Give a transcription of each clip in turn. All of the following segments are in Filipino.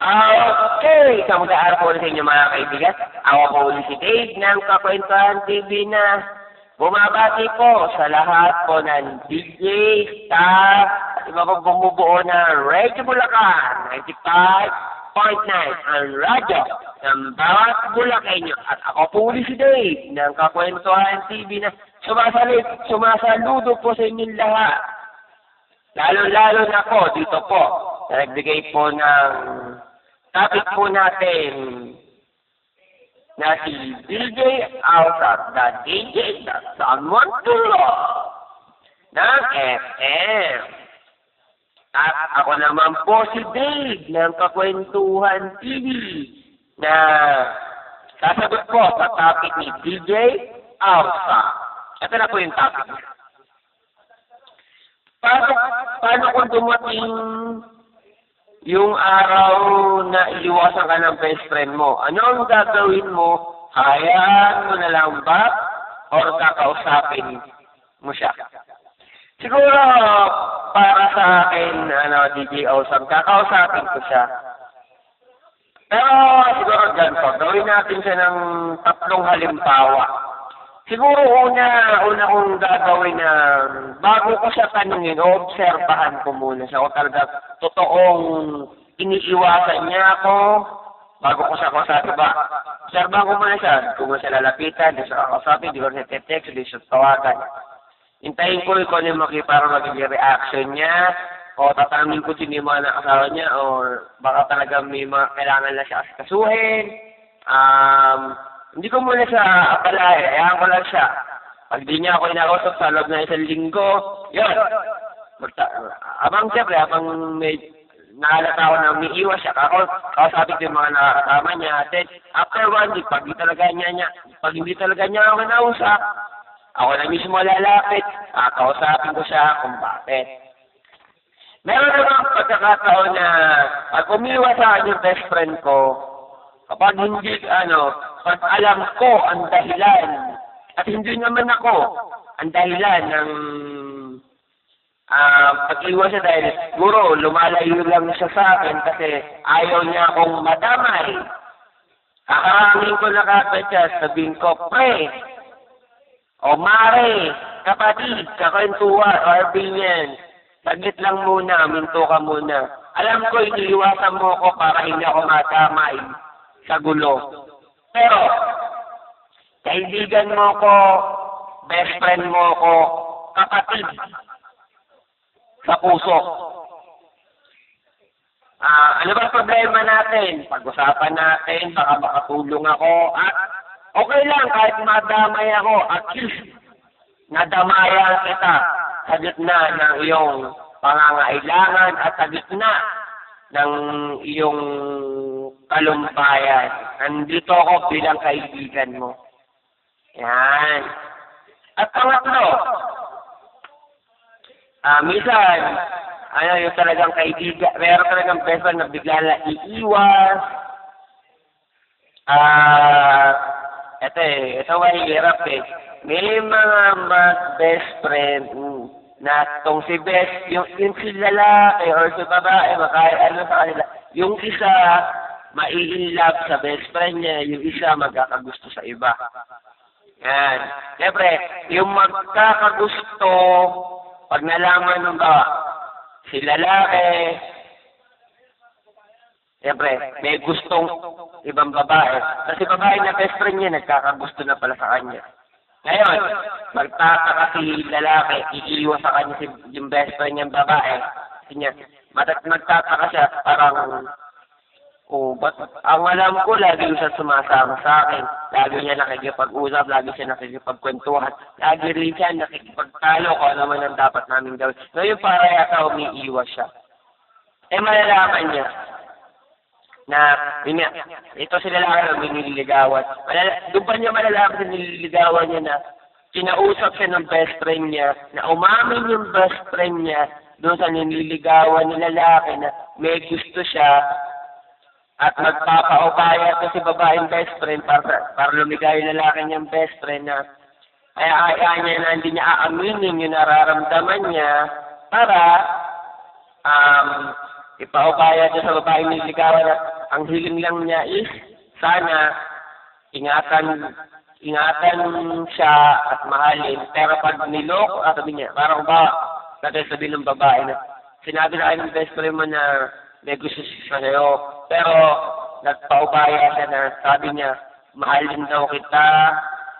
Okay, kamusta araw po sa inyo mga kaibigan? Ako po ulit si Dave ng Kakwentuhan TV na bumabati po sa lahat po ng DJ, staff, at iba pong bumubuo ng Radio Bulacan 95.9 ang radyo ng bawat Bulacanyo. At ako po ulit si Dave ng Kakwentuhan TV na sumasaludo po sa inyong lahat. Lalo-lalo na po dito po, nagbigay po ng topic po natin na si DJ Alta, the DJ na someone to love ng FM. At ako naman po si Dave ng Kakwentuhan TV na sasagot po sa topic ni DJ Alta. Ito na po yung topic. Paano kung dumating yung araw na iiwasan ka ng best friend mo? Ano ang gagawin mo? Hayaan mo na lang ba? Or kakausapin mo siya? Siguro, para sa akin, DJ Awesome, kakausapin ko siya. Pero siguro ganito, gawin natin siya ng 3 halimbawa. Siguro una kong gagawin na bago ko siya tanungin, obserbahan ko muna siya. O talaga totoong iniiwasan niya ako bago ko siya kausapin ba. Obserbahan ko muna siya. Kung mo siya lalapitan, di siya kausapin, di ko siya text, di siya tawagan. Hintayin ko kung ano yung para magiging reaction niya, o tatanungin ko sino yung mga nakasawa niya, o baka talaga may mga kailangan na siya asikasuhin. Hindi ko muna siya akalain, ayahan ko lang siya. Pag di niya ako inakausap sa loob ng 1 linggo, yun. Abang siyempre, abang may nakalata ko na umiiwas siya, kausapin ko yung mga nakakasama niya. Then, after 1 week, pag hindi talaga niya ako nausap, ako na mismo lalapit, kausapin ko siya kung bakit. Meron naman pagkakataon na pag umiwas sa akin yung best friend ko, kapag hindi, pag alam ko ang dahilan, at hindi naman ako ang dahilan ng pag-iwas siya dahil siguro lumalayo lang siya sa akin kasi ayaw niya akong madamay. Kakarangin ko na kapit siya, sabihin ko, pre, o mare, kapatid, kakwentuhan, RB yan, saglit lang muna, minto ka muna. Alam ko, iniiwasan mo ko para hindi ako madamay sa gulo. Pero, kaibigan mo ko, best friend mo ko, kapatid, sa puso. Ano ba problema natin? Pag-usapan natin, baka makatulong ako, at okay lang, kahit madamay ako, at least, nadamayan kita sa gitna ng iyong pangangailangan at sa gitna ng iyong kalumpayan. Nandito ako bilang kaibigan mo. Yan. At pangatlo, minsan, yung talagang kaibigan, meron talagang best friend na bigla na iiwas. Ito mahirap eh. May mga best friend na tong si best, yung si lalaki or si babae, sa kanila. Yung isa, mai-inlove sa best friend niya, yung isa magkakagusto sa iba. Yan. Siyempre, yung magkakagusto, pag nalaman nung ba, si lalaki, siyempre, may gustong ibang babae. Kasi babae na best friend niya, nagkakagusto na pala sa kanya. Ngayon, magtataka si lalaki, iiwas sa kanya yung best friend niyang babae. Kasi niya, magtataka siya, parang, ba't ang alam ko, lagi siya sumasama sa akin. Lagi niya nakikipag-usap, lagi siya nakikipagkwentuhan. Lagi rin siya nakikipagtalo kung ano man ang dapat namin gawin. Ngayon, para yata umiiwas siya. Malalaman niya na, ito si lalaki na nililigawan. Doon pa niya malalaman sa nililigawan niya na kinausap siya ng best friend niya, na umamin yung best friend niya doon sa nililigawan ni lalaki na may gusto siya at magpapaubaya ko si babaeng best friend para lumigay yung lalaki niyang best friend na kaya niya na hindi niya aaminin yung nararamdaman niya para ipaubaya niya sa babaeng nililigawan at ang hiling lang niya is sana ingatan siya at mahalin. Pero pag niloko, sabi niya, parang ba, dati sabi ng babae na, sinabi na kayo ng best friend mo na may gusto siya sa'yo. Pero nagpaubaya siya na sabi niya, mahalin daw kita,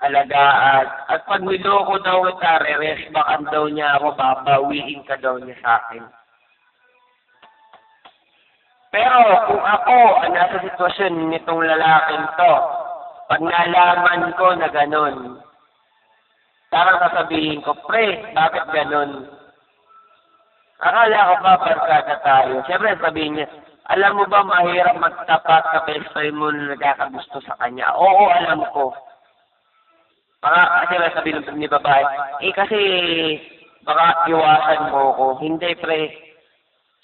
alagaan. At pag niloko daw kita, re-resbackan daw niya ako, babawiin ka daw niya sa akin. Pero kung ako ang nasa sitwasyon nitong lalaking to, pag nalaman ko na ganun, parang sasabihin ko, pre, bakit ganun? Akala ko ba barkada tayo? Siyempre sabihin niya, alam mo ba mahirap magtapat sa best friend mo na nagkakagusto sa kanya? Oo, alam ko. Baka kasi sabihin ni babae, kasi baka iwasan mo ko. Hindi, pre.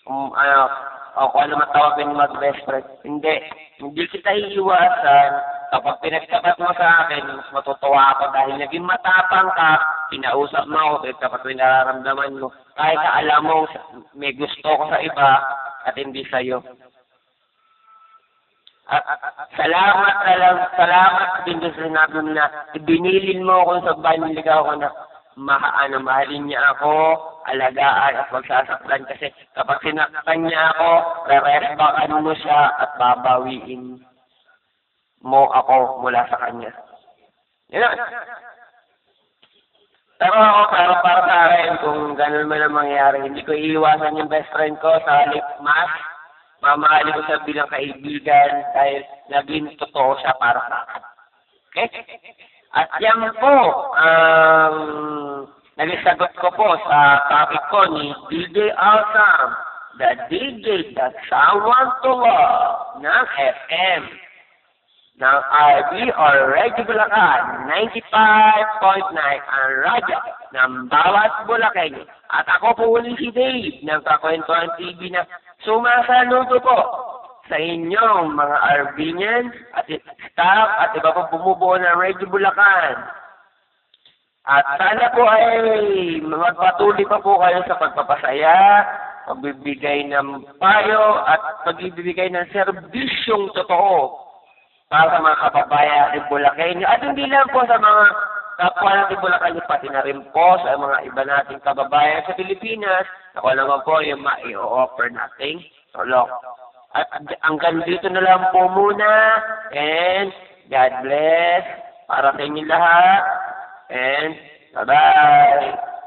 Kung ano matawagin mag-best friend. Hindi kita iiwasan. Kapag pinagtapat mo sa akin, mas matutuwa ako dahil naging matapang ka, pinausap mo ako, kapag nararamdaman mo, kahit na alam mo may gusto ko sa iba at hindi sa'yo. At salamat din sa sinabi mo na ibinilin mo ako sa baniligaw ko na mahalin niya ako, alagaan at magsasaktan kasi kapag sinaktan niya ako, re-resbackan mo siya at babawiin mo ako mula sa kanya. Yan. Pero ako, para sa akin, kung ganun man ang mangyayari, hindi ko iiwasan yung best friend ko sa halip mas mamahalin ko siya bilang kaibigan dahil naging totoo siya para sa akin. Okay? At yan po ang nalisagot ko po sa topic ko ni DJ Awesome, the DJ that someone to love ng FM. ng RB or Radio Bulacan 95.9 ang radyo ng bawat Bulacan. At ako po uli si Dave ng Kakwentuhan TV na sumasaludo po sa inyong mga RBians at staff at iba po bumubuo ng Radio Bulacan. At sana po ay magpatuloy pa po kayo sa pagpapasaya, pagbibigay ng payo at pagbibigay ng serbisyong totoo para sa mga kababayan ng Bulacan. At hindi lang po sa mga kapwa natin Bulacan, pati na rin po sa mga iba nating kababayan sa Pilipinas. Ako naman po yung mai-offer nating tulong. At hanggang dito na lang po muna. And God bless para sa inyo lahat. And bye-bye.